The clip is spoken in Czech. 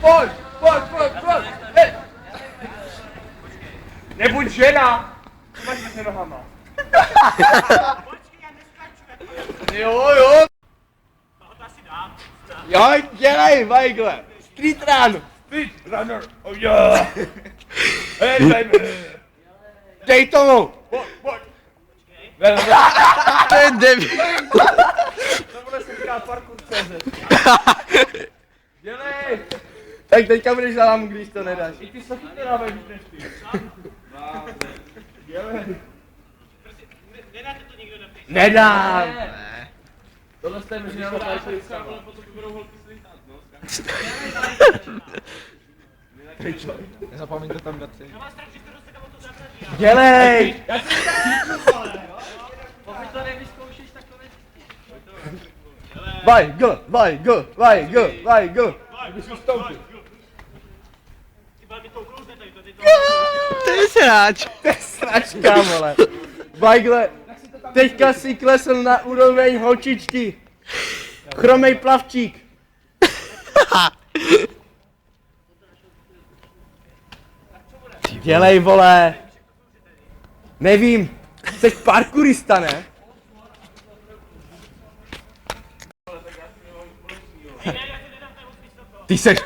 Pojď! Hej! Nebuď žena! Co máš mezi nohama? Jo! Jo, dělej, Weigle! Street run! Street runner! Oh yeah! Hej, baby! Dej tomu! Pojď! To je debil. To bude se říkat parkour CZ. Dělej! Tak teďka budeš za lámu, když to nedáš. I ty sochy to dávají víc než ty. Dělej! Nedáte to nikdo na pěš. Nedám! Tohle jste mi říkal parkourista. Potom budou holky slitat, no. Nezapomeňte tam dát si. Já vás strach, že to dostane o to základní. Dělej! Pokud to nevyzkoušíš, tak to Weigle! Ty mi to uklouzne tady, to ty to... To je sráč. To je sračka, vole. Weigle, teďka si klesl na úroveň holčičky. Chromej plavčík. Dělej, vole. Nevím, jsi parkourista, ne? Ty seš